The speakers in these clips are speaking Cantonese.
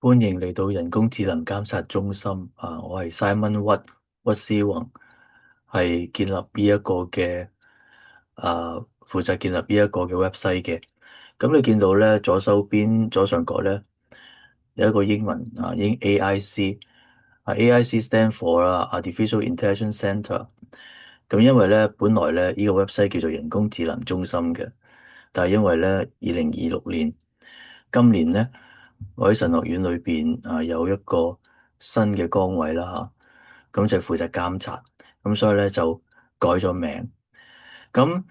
歡迎嚟到人工智能監察中心啊！我係 Simon 屈思宏，係建立呢一個嘅負責建立呢一個嘅 website 嘅。咁你見到咧左手邊左上角咧有一個英文英 AIC AIC stand for Artificial Intelligence Center。咁因為咧本來咧呢個 website 叫做人工智能中心嘅，但係因為咧2026年今年咧。我喺神學院裏邊有一個新嘅崗位啦嚇，咁就負責監察，咁所以咧就改咗名。咁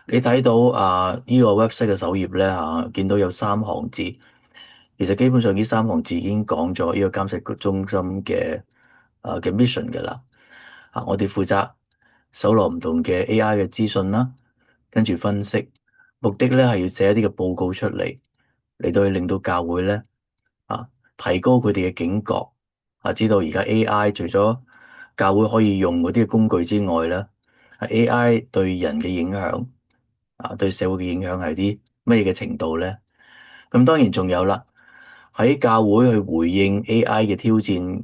你睇到呢個 website 嘅首頁咧見到有3行字，其實基本上呢3行字已經講咗呢個監察中心嘅 mission 㗎啦。我哋負責搜羅唔同嘅 AI 嘅資訊啦，跟住分析，目的咧係要寫一啲嘅報告出嚟到去令到教會咧。提高佢哋嘅警覺，知道而家 AI 除咗教會可以用嗰啲工具之外咧，AI 對人嘅影響，對社會嘅影響係啲乜嘢嘅程度咧？咁當然仲有啦，喺教會去回應 AI 嘅挑戰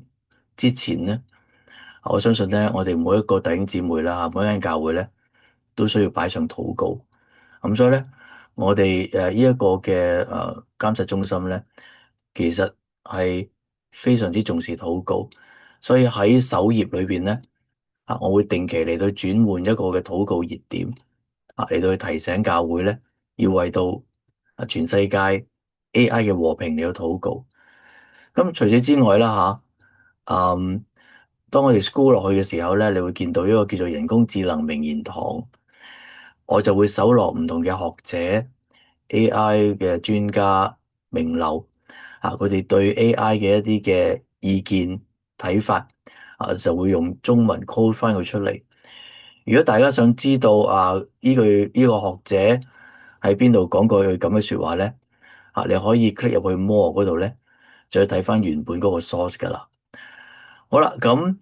之前咧，我相信咧，我哋每一個弟兄姊妹啦，每一間教會咧，都需要擺上禱告。咁所以咧，我哋呢一個嘅監察中心咧，其實係非常之重視禱告，所以喺首頁裏邊咧，我會定期嚟到轉換一個嘅禱告熱點，嚟到去提醒教會咧，要為到全世界 AI 嘅和平嚟到禱告。咁除此之外啦當我哋 scroll 落去嘅時候咧，你會見到一個叫做人工智能名言堂，我就會搜羅唔同嘅學者、AI 嘅專家、名流佢哋對 AI 嘅一啲嘅意見睇法就會用中文 call 翻佢出嚟。如果大家想知道呢個學者喺邊度講過佢咁嘅説話咧，你可以 click 入去 more 嗰度咧，再睇翻原本嗰個 source 噶啦。好啦，咁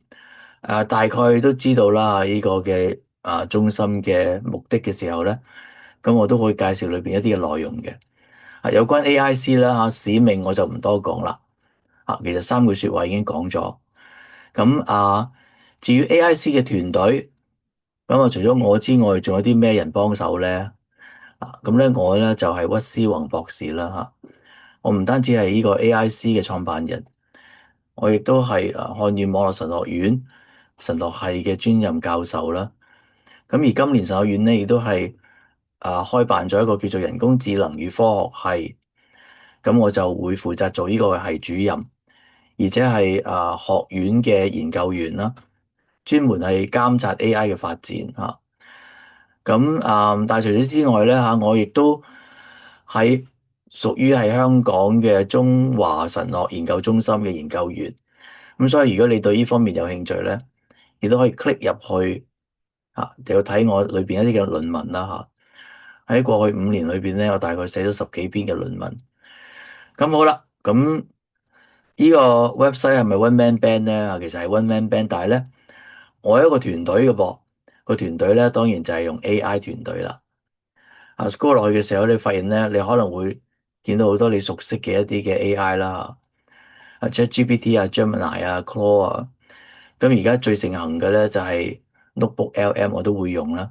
大概都知道啦，呢個嘅中心嘅目的嘅時候咧，咁我都可以介紹裏邊一啲嘅內容嘅。有關 AIC 啦使命我就唔多講啦。其實3句説話已經講咗。咁至於 AIC 嘅團隊，咁除咗我之外，仲有啲咩人幫手咧？咁咧我咧就係屈思宏博士啦我唔單止係呢個 AIC 嘅創辦人。我亦都係漢語網絡神學院神學系嘅專任教授啦。咁而今年神學院咧，亦都係開辦咗一個叫做人工智能與科學系。咁我就會負責做呢個系主任，而且係學院嘅研究員啦，專門係監察 AI 嘅發展嚇。咁但係除此之外咧我亦都係屬於係香港嘅中華神學研究中心嘅研究員。咁所以如果你對呢方面有興趣咧，亦都可以 click 入去就要睇我裏邊一啲嘅論文啦喺過去5年裏邊咧，我大概寫咗10幾篇嘅論文。咁好啦，咁呢個 website 係咪 one man band 咧？其實係 one man band，但係咧，我有一個團隊嘅噃，個團隊咧當然就係用 AI 團隊啦。scroll 落去嘅時候，你發現咧，你可能會見到好多你熟悉嘅一啲嘅 AI 啦，ChatGPT Gemini Claude 咁而家最盛行嘅咧就係 Notebook LM，我都會用啦。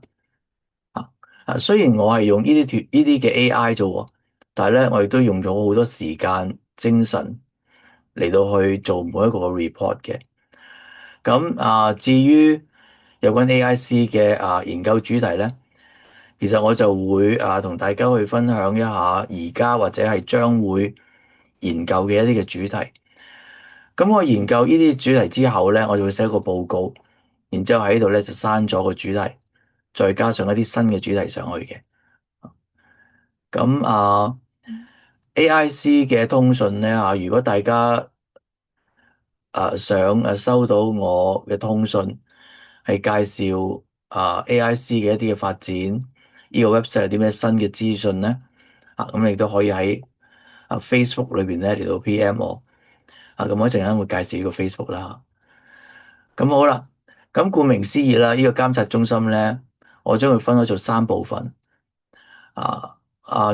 雖然我係用呢啲嘅 AI 啫，但係咧我亦都用咗好多時間精神嚟到去做每一個 report 嘅。咁至於有關 AIC 嘅研究主題咧，其實我就會同大家去分享一下而家或者係將會研究嘅一啲嘅主題。咁我研究呢啲主題之後咧，我就會寫一個報告，然之後喺度咧就刪咗個主題，再加上一啲新嘅主題上去嘅。咁AIC 嘅通訊咧如果大家想收到我嘅通訊，係介紹AIC 嘅一啲嘅發展，呢個 website 有啲咩新嘅資訊咧？咁你都可以喺Facebook 裏邊咧嚟到 PM 我。咁我一陣間會介紹呢個 Facebook 啦。咁好啦，咁顧名思義啦，呢個監察中心咧，我將佢分咗做3部分。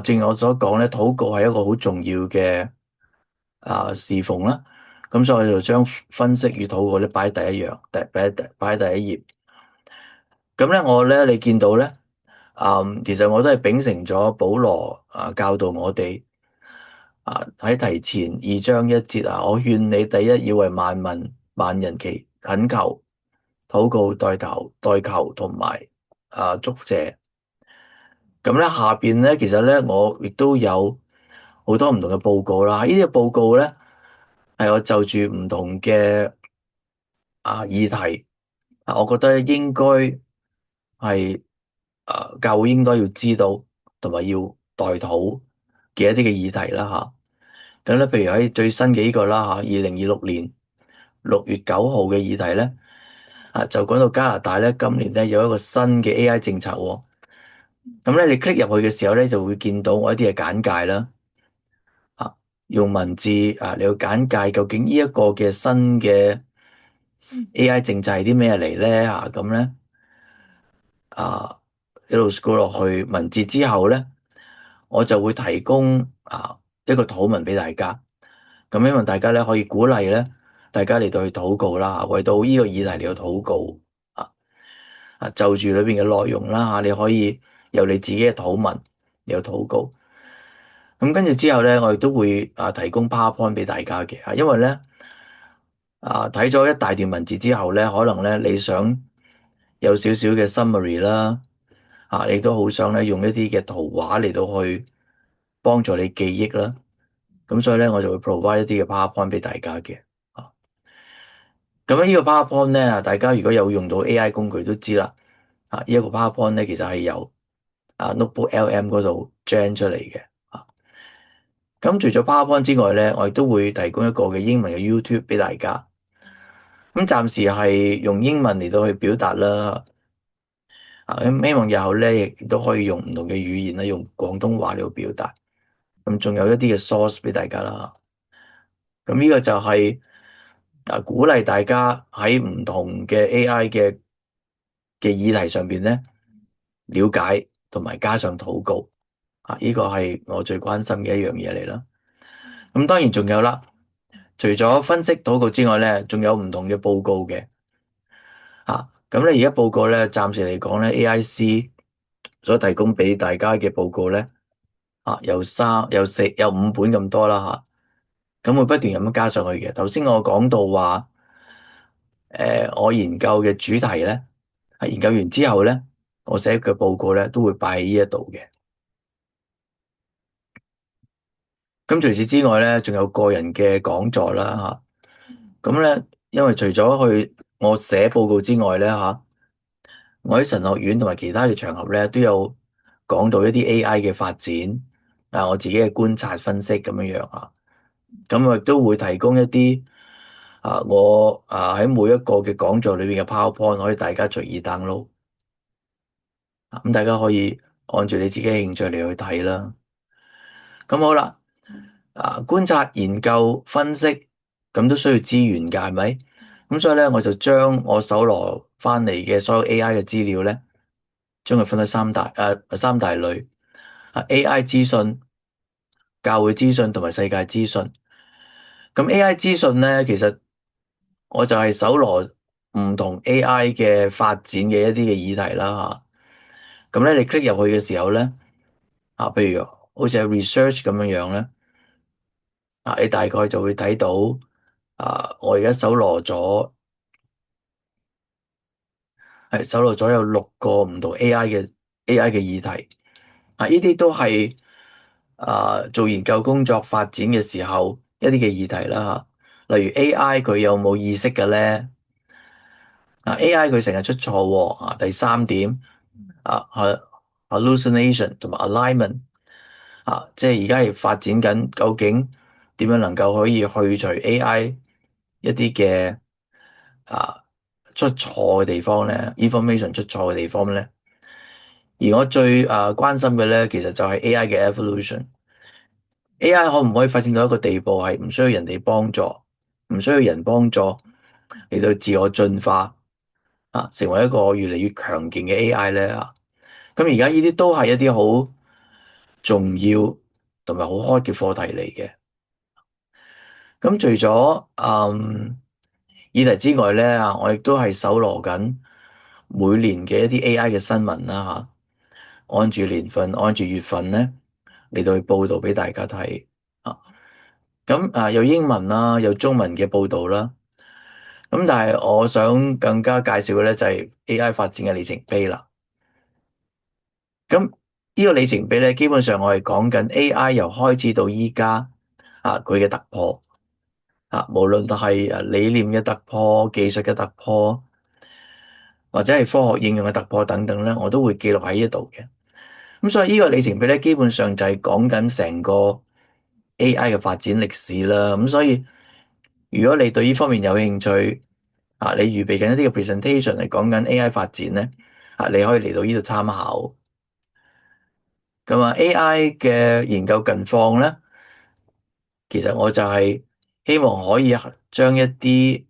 正如我所講咧，禱告係一個好重要嘅侍奉啦。咁所以我就將分析與禱告咧擺喺第一樣，擺喺第一頁。咁咧我咧你見到咧，其實我都係秉承咗保羅教導我哋喺提前2章1節我勸你第一要為萬民萬人懇求、禱告、代求同埋祝謝。咁咧下邊咧其實咧我亦都有好多唔同嘅報告啦。呢啲報告咧係我就住唔同嘅議題我覺得應該係教會應該要知道同埋要代禱嘅一啲嘅議題啦吓。咁咧，譬如喺最新嘅呢個啦吓2026年6月9號嘅議題咧就講到加拿大咧今年咧有一個新嘅 AI 政策喎。咁咧你 click 入去嘅時候咧就會見到我一啲嘅簡介啦。用文字你要簡介究竟呢一個嘅新嘅 AI 政策係啲咩嚟咧咁咧一路 scroll 落去文字之後咧，我就會提供一個禱文俾大家。咁希望大家咧可以鼓勵咧，大家嚟到去禱告啦，為到呢個議題嚟到禱告就住裏邊嘅內容啦你可以由你自己嘅禱文嚟到禱告。咁跟住之後咧，我亦都會提供 PowerPoint 俾大家嘅因為咧睇咗一大段文字之後咧，可能咧你想有少少嘅 summary 啦你都好想咧用一啲嘅圖畫嚟到去幫助你記憶啦。咁所以咧，我就會 provide 一啲嘅 PowerPoint 俾大家嘅咁呢個 PowerPoint 咧大家如果有用到 AI 工具都知啦呢一個 PowerPoint 咧其實係由Notebook LM 嗰度 gen 出嚟嘅咁除咗 PowerPoint 之外咧，我亦都會提供一個嘅英文嘅 YouTube 俾大家。咁暫時係用英文嚟到去表達啦希望日後咧亦都可以用唔同嘅語言用廣東話嚟到表達。咁仲有一啲嘅 source 俾大家啦。咁呢個就係鼓勵大家喺唔同嘅 AI 嘅議題上邊咧了解同埋加上禱告呢個係我最關心嘅一樣嘢嚟啦。咁當然仲有啦，除咗分析禱告之外咧，仲有唔同嘅報告嘅咁咧而家報告咧暫時嚟講咧 AIC 所提供俾大家嘅報告咧有4有5本咁多啦咁會不斷咁樣加上去嘅。頭先我講到話我研究嘅主題咧研究完之後咧，我寫嘅報告咧都會擺喺呢一度嘅。咁除此之外咧，仲有個人嘅講座啦咁咧，因為除咗去我寫報告之外咧我喺神學院同埋其他嘅場合咧都有講到一啲 AI 嘅發展我自己嘅觀察分析咁樣樣咁我亦都會提供一啲我喺每一個嘅講座裏邊嘅 PowerPoint 可以大家隨意 download 咁大家可以按住你自己嘅興趣嚟去睇啦。咁好啦觀察、研究、分析咁都需要資源㗎，係咪？咁所以咧，我就將我搜羅翻嚟嘅所有 AI 嘅資料咧，將佢分咗三大類AI 資訊、教會資訊同埋世界資訊。咁 AI 資訊咧，其實我就係搜羅唔同 AI 嘅發展嘅一啲嘅議題啦咁咧，你 click 入去嘅時候咧譬如好似係 research 咁樣樣咧你大概就會睇到我而家搜羅咗有6個唔同 AI 嘅議題呢啲都係做研究工作發展嘅時候一啲嘅議題啦例如 AI 佢有冇意識嘅咧AI 佢成日出錯喎第3點hallucination 同埋 alignment即係而家係發展緊究竟點樣能夠可以去除 AI 一啲嘅出錯嘅地方咧 information 出錯嘅地方咧而我最關心嘅咧其實就係 AI 嘅 evolution AI 可唔可以發展到一個地步係唔需要人哋幫助唔需要人幫助嚟到自我進化成為一個越嚟越強勁嘅 AI 咧咁而家呢啲都係一啲好重要同埋好 hot 嘅課題嚟嘅咁除咗議題之外咧我亦都係搜羅緊每年嘅一啲 AI 嘅新聞啦按住年份、按住月份咧嚟到去報導俾大家睇啊。咁有英文啦，有中文嘅報導啦。咁但係我想更加介紹嘅咧就係 AI 發展嘅里程碑啦。咁呢個里程碑咧，基本上我係講緊 AI 由開始到依家佢嘅突破無論係理念嘅突破、技術嘅突破，或者係科學應用嘅突破等等咧，我都會記錄喺呢度嘅。咁所以呢個里程碑咧，基本上就係講緊成個 AI 嘅發展歷史啦。咁所以如果你對呢方面有興趣你預備緊一啲嘅 presentation 嚟講緊 AI 發展咧你可以嚟到呢度參考。咁AI 嘅研究近況咧，其實我就係希望可以將一啲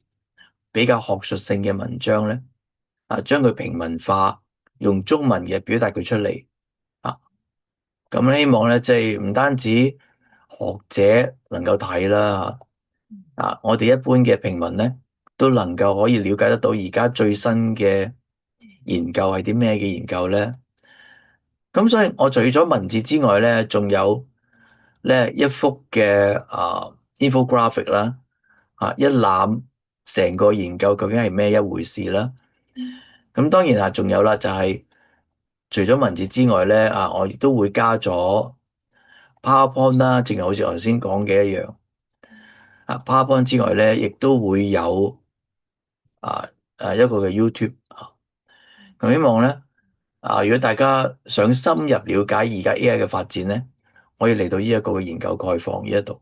比較學術性嘅文章咧將佢平民化，用中文嘅表達佢出嚟啊。咁希望咧，即係唔單止學者能夠睇啦我哋一般嘅平民咧都能夠可以了解得到而家最新嘅研究係啲咩嘅研究咧。咁所以我除咗文字之外咧，仲有咧一幅嘅infographic 啦一覽成個研究究竟係咩一回事啦。咁當然仲有啦，就係除咗文字之外咧我亦都會加咗 PowerPoint 啦，正如好似頭先講嘅一樣PowerPoint 之外咧，亦都會有啊一個嘅 YouTube 咁希望咧如果大家想深入了解而家 AI 嘅發展咧，可以嚟到呢一個嘅研究概況呢一度。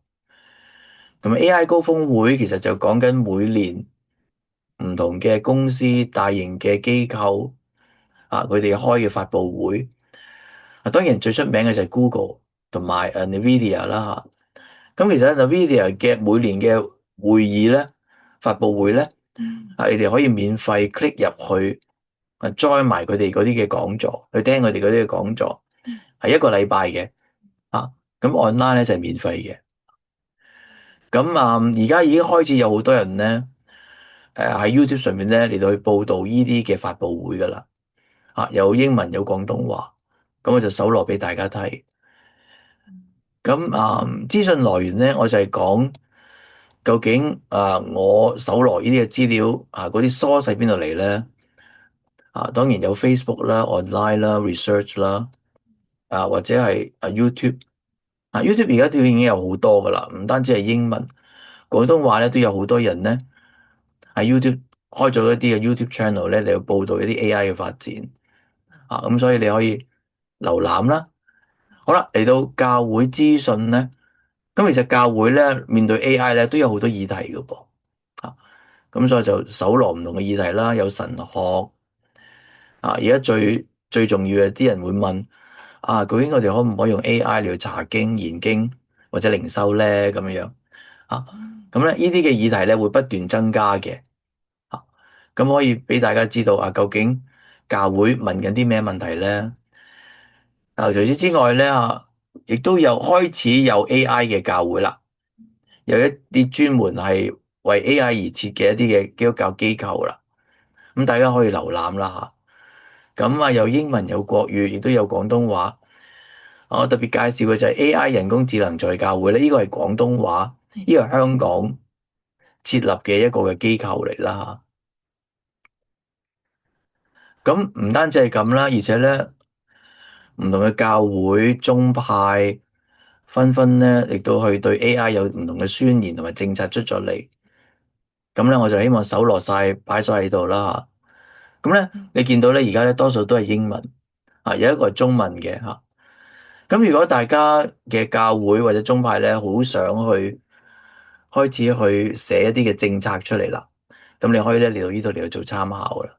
咁 AI 高峰會其實就講緊每年唔同嘅公司、大型嘅機構佢哋開嘅發佈會當然最出名嘅就係 Google 同埋NVIDIA 啦咁其實 NVIDIA 嘅每年嘅會議咧、發佈會咧你哋可以免費 click 入去join 埋佢哋嗰啲嘅講座，去聽佢哋嗰啲嘅講座，係一個禮拜嘅咁 online 咧就係免費嘅。咁而家已經開始有好多人咧喺 YouTube 上面咧嚟到去報導呢啲嘅發佈會噶啦有英文有廣東話，咁我就搜羅俾大家睇。咁資訊來源咧，我就係講究竟我搜羅呢啲嘅資料嗰啲 source 喺邊度嚟咧？當然有 Facebook 啦、online 啦、research 啦或者係YouTube YouTube 而家都已經有好多噶啦，唔單止係英文，廣東話咧都有好多人咧喺 YouTube 開咗一啲嘅 YouTube channel 咧嚟去報導一啲 AI 嘅發展咁所以你可以瀏覽啦。好啦，嚟到教會資訊咧，咁其實教會咧面對 AI 咧都有好多議題嘅噃咁所以就搜羅唔同嘅議題啦，有神學而家最重要嘅啲人會問究竟我哋可唔可以用 AI 嚟去查經、研經或者靈修咧？咁樣咁咧呢啲嘅議題咧會不斷增加嘅咁可以俾大家知道究竟教會問緊啲咩問題咧？除此之外咧亦都有開始有 AI 嘅教會啦，有一啲專門係為 AI 而設嘅一啲嘅基督教機構啦。咁大家可以瀏覽啦咁有英文有國語，亦都有廣東話。我特別介紹嘅就係 AI 人工智能在教會咧，呢個係廣東話，呢個係香港設立嘅一個嘅機構嚟啦咁唔單止係咁啦，而且咧唔同嘅教會宗派紛紛咧，亦都去對 AI 有唔同嘅宣言同埋政策出咗嚟。咁咧，我就希望搜羅晒擺晒喺度啦咁咧，你見到咧，而家咧多數都係英文有一個係中文嘅咁如果大家嘅教會或者宗派咧，好想去開始去寫一啲嘅政策出嚟啦，咁你可以咧嚟到呢度嚟去做參考啦。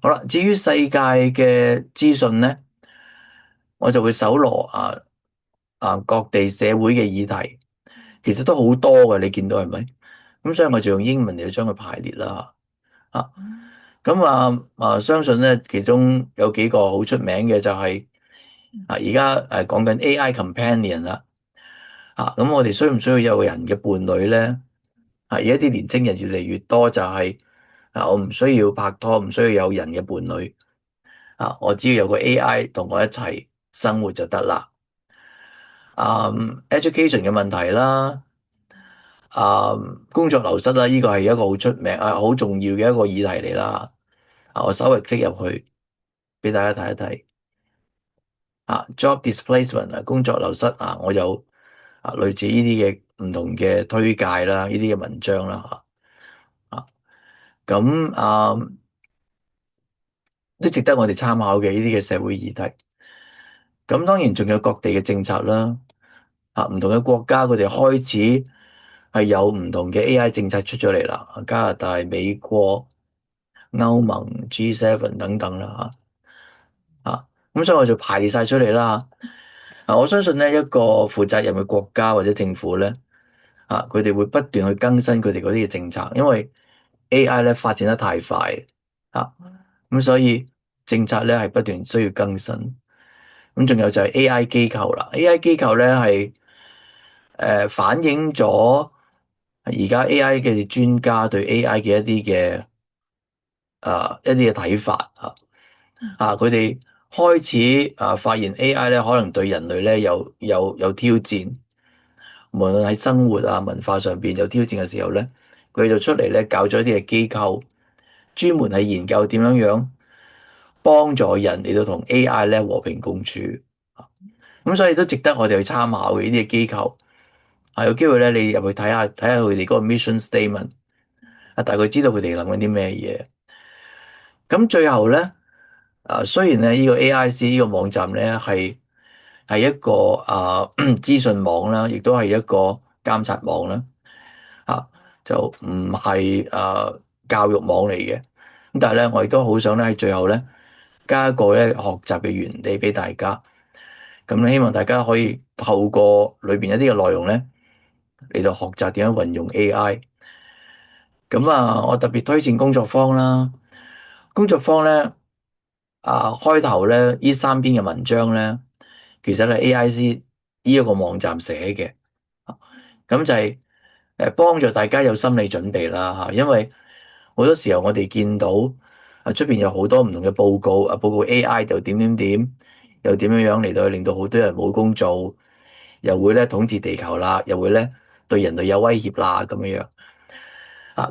好啦，至於世界嘅資訊咧，我就會搜羅各地社會嘅議題，其實都好多嘅，你見到係咪？咁所以我就用英文嚟將佢排列啦咁相信咧，其中有幾個好出名嘅就係而家講緊 AI Companion 啦咁我哋需唔需要有個人嘅伴侶咧？而家啲年青人越嚟越多就係我唔需要拍拖，唔需要有人嘅伴侶我只要有個 AI 同我一齊生活就得啦。education 嘅問題啦，工作流失啦，呢個係一個好出名好重要嘅一個議題嚟啦。我稍微 click 入去俾大家睇一睇job displacement 工作流失我有類似呢啲嘅唔同嘅推介啦，呢啲嘅文章啦咁都值得我哋參考嘅呢啲嘅社會議題。咁當然仲有各地嘅政策啦，唔同嘅國家佢哋開始係有唔同嘅 AI 政策出咗嚟啦，加拿大、美國、歐盟、G7等等啦咁所以我就排列晒出嚟啦。我相信呢一個負責任嘅國家或者政府咧，佢哋會不斷去更新佢哋嗰啲嘅政策，因為 AI 咧發展得太快咁所以政策咧係不斷需要更新。咁仲有就係 AI 機構啦，AI 機構咧係反映咗而家 AI 嘅專家對 AI 嘅一啲嘅睇法佢哋開始發現 AI 咧可能對人類咧有挑戰，無論喺生活文化上邊有挑戰嘅時候咧，佢就出嚟咧搞咗一啲嘅機構，專門係研究點樣樣幫助人嚟到同 AI 咧和平共處。咁所以都值得我哋去參考嘅呢啲嘅機構。有機會咧，你入去睇下佢哋嗰個 mission statement 大概知道佢哋諗緊啲咩嘢。咁最後咧，雖然咧呢個 AIC 呢個網站咧係一個資訊網啦，亦都係一個監察網啦，就唔係教育網嚟嘅。咁但係咧，我亦都好想咧喺最後咧加一個咧學習嘅原理俾大家。咁咧希望大家可以透過裏邊一啲嘅內容咧嚟到學習點樣運用 AI。咁我特別推薦工作坊啦。工作坊咧開頭咧呢三篇嘅文章咧，其實係 AIC 呢一個網站寫嘅。咁就係幫助大家有心理準備啦因為好多時候我哋見到出邊有好多唔同嘅報告報告 AI 就點點點，又點樣樣嚟到令到好多人冇工做，又會咧統治地球啦，又會咧對人類有威脅啦咁樣樣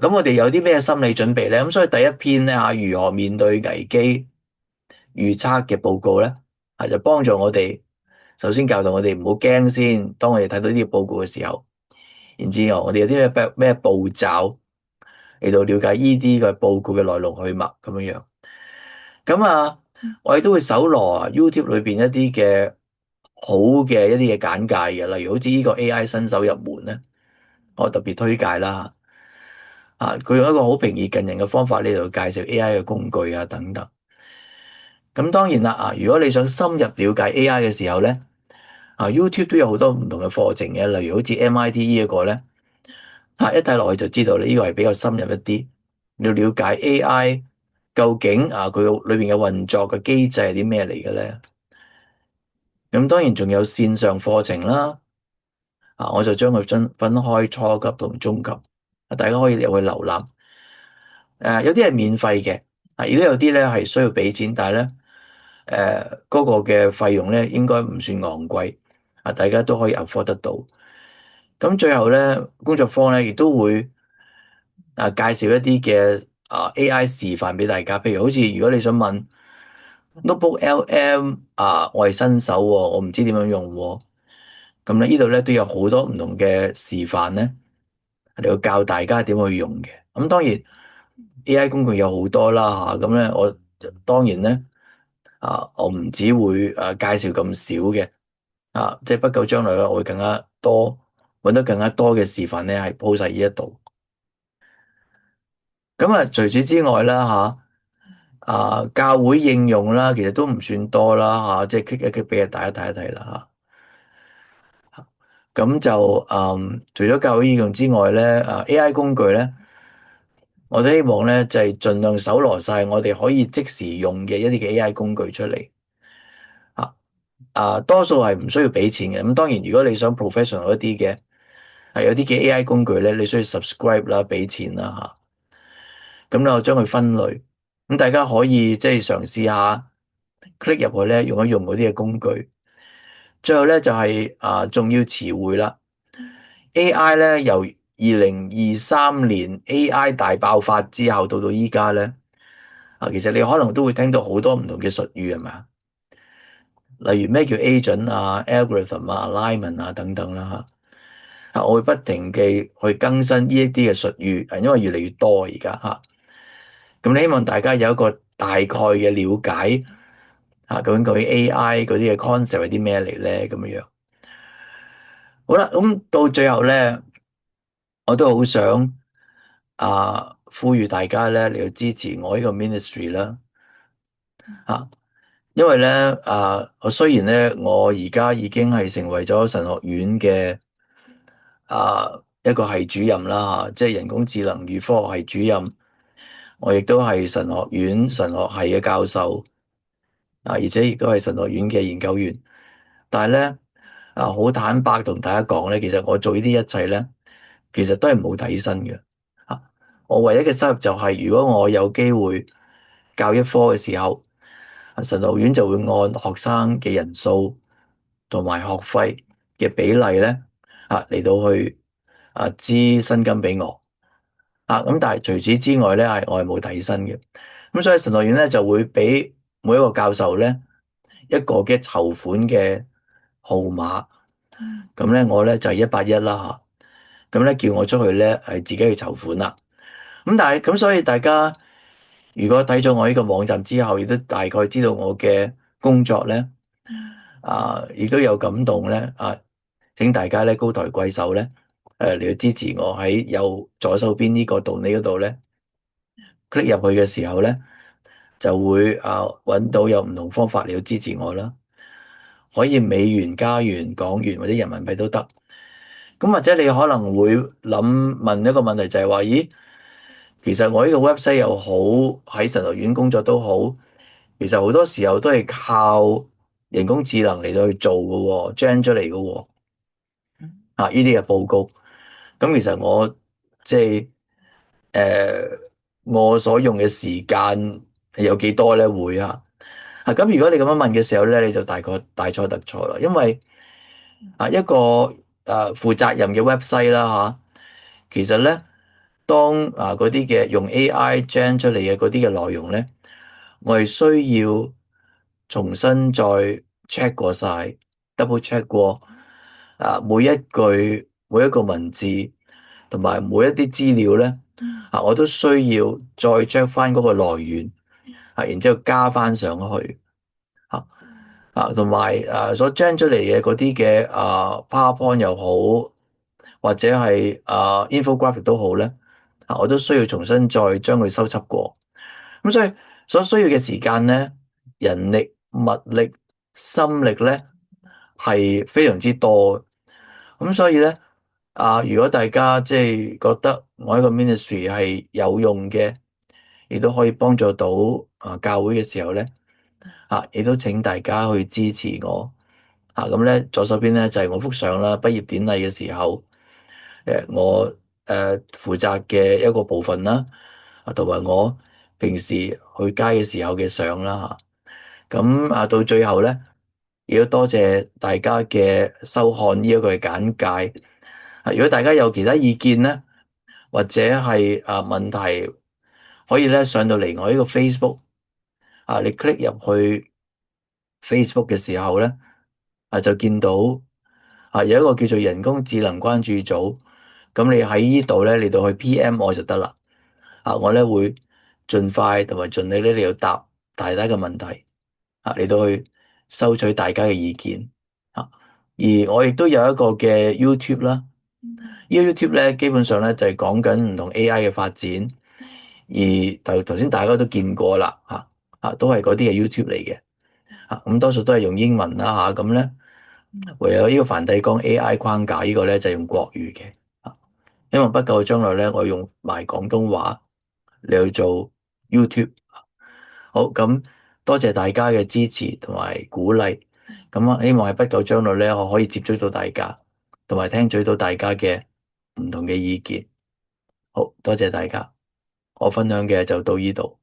咁我哋有啲咩心理準備咧？咁所以第一篇咧如何面對危機預測嘅報告咧就幫助我哋首先教導我哋唔好驚先，當我哋睇到呢個報告嘅時候。然之後，我哋有啲咩步驟嚟到了解呢啲嘅報告嘅來龍去脈咁樣樣。咁我哋都會搜羅YouTube 裏邊一啲嘅好嘅一啲嘅簡介嘅，例如好似呢個 AI 新手入門咧，我特別推介啦。佢用一個好平易近人嘅方法嚟到介紹 AI 嘅工具等等。咁當然啦如果你想深入了解 AI 嘅時候咧，YouTube 都有好多唔同嘅課程嘅，例如好似 MIT 呢一個咧。一睇落去就知道呢個係比較深入一啲，要了解 AI 究竟佢裏邊嘅運作嘅機制係啲咩嚟嘅咧？咁當然仲有線上課程啦，我就將佢分開初級同中級，大家可以入去瀏覽。有啲係免費嘅，亦都有啲咧係需要俾錢，但係咧嗰個嘅費用咧應該唔算昂貴，大家都可以 afford 得到。咁最後咧，工作坊咧亦都會介紹一啲嘅AI 示範俾大家，譬如好似如果你想問 Notebook LM 我係新手喎，我唔知點樣用喎，咁咧呢度咧都有好多唔同嘅示範咧，嚟到教大家點去用嘅。咁當然 AI 工具有好多啦咁咧我當然咧我唔只會介紹咁少嘅即係不久將來咧，我會更加多揾到更加多嘅示範咧，係鋪晒呢一度。咁除此之外啦教會應用啦，其實都唔算多啦即係 click 一 click 俾大家睇一睇啦咁就除咗教會應用之外咧AI 工具咧，我都希望咧就係盡量搜羅晒我哋可以即時用嘅一啲嘅 AI 工具出嚟多數係唔需要俾錢嘅。咁當然，如果你想 professional 一啲嘅，係有啲嘅 AI 工具咧，你需要 subscribe 啦，俾錢啦嚇。咁咧我將佢分類，咁大家可以即係嘗試下 click 入去咧，用一用嗰啲嘅工具。最後咧就係重要詞彙啦。AI 咧由2023年 AI 大爆發之後到依家咧，其實你可能都會聽到好多唔同嘅術語係咪啊？例如咩叫 agent algorithm alignment 等等啦嚇。我會不停地去更新呢一啲嘅術語，因為越嚟越多而家嚇。咁你希望大家有一個大概嘅了解究竟 AI 嗰啲嘅 concept 係啲咩嚟咧？咁樣樣。好啦，咁到最後咧，我都好想呼籲大家咧，你要支持我呢個 ministry 啦嚇。因為咧我雖然咧我而家已經係成為咗神學院嘅一個系主任啦嚇，即係人工智能與科學系主任，我亦都係神學院神學系嘅教授而且亦都係神學院嘅研究員。但係咧好坦白同大家講咧，其實我做呢啲一切咧，其實都係冇底薪嘅啊。我唯一嘅收入就係如果我有機會教一科嘅時候，神學院就會按學生嘅人數同埋學費嘅比例咧嚟到去支薪金俾我咁。但係除此之外咧，我係冇底薪嘅。咁所以神學院咧就會俾每一個教授咧一個嘅籌款嘅號碼。咁咧我咧就係181啦嚇。咁咧叫我出去咧係自己去籌款啦。咁但係咁所以大家如果睇咗我呢個網站之後，亦都大概知道我嘅工作咧亦都有感動咧請大家咧高抬貴手咧嚟到支持我喺右左手邊呢個道理嗰度咧 click 入去嘅時候咧，就會揾到有唔同方法嚟到支持我啦。可以美元、加元、港元或者人民幣都得。咁或者你可能會問一個問題就係話，咦，其實我呢個 website 又好，喺神學院工作都好，其實好多時候都係靠人工智能嚟到去做嘅喎，generate 出嚟嘅喎。呢啲嘅報告。咁其實我即係我所用嘅時間有幾多咧？會咁如果你咁樣問嘅時候咧，你就大概大錯特錯啦。因為一個負責任嘅 website 啦其實咧當嗰啲嘅用 AI gen 出嚟嘅嗰啲嘅內容咧，我係需要重新再 check 過晒，double check 過每一句每一個文字同埋每一啲資料咧我都需要再 check 翻嗰個來源然之後加翻上去同埋所 gen 出嚟嘅嗰啲嘅PowerPoint 又好，或者係infographic 都好咧我都需要重新再將佢修輯過。咁所以所需要嘅時間咧，人力、物力、心力咧係非常之多。咁所以咧如果大家即係覺得我呢個 ministry 係有用嘅，亦都可以幫助到教會嘅時候咧亦都請大家去支持我咁咧。左手邊咧就係我幅相啦，畢業典禮嘅時候我負責嘅一個部分啦同埋我平時去街嘅時候嘅相啦咁到最後咧，亦都多謝大家嘅收看呢一個嘅簡介如果大家有其他意見咧，或者係問題，可以咧上到嚟我呢個 Facebook 你 click 入去 Facebook 嘅時候咧就見到有一個叫做人工智能關注組。咁你喺呢度咧嚟到去 PM 我就得啦我咧會盡快同埋盡力咧嚟到答大家嘅問題嚟到去收取大家嘅意見而我亦都有一個嘅 YouTube 啦。呢個 YouTube 咧基本上咧就係講緊唔同 AI 嘅發展，而頭先大家都見過啦都係嗰啲嘅 YouTube 嚟嘅咁多數都係用英文啦咁咧唯有呢個梵蒂岡 AI 框架呢個咧就係用國語嘅希望不久嘅將來咧我用埋廣東話嚟去做 YouTube。好，咁多謝大家嘅支持同埋鼓勵，咁啊，希望喺不久將來咧，我可以接觸到大家，同埋聽取到大家嘅唔同嘅意見。好，多謝大家，我分享嘅就到呢度。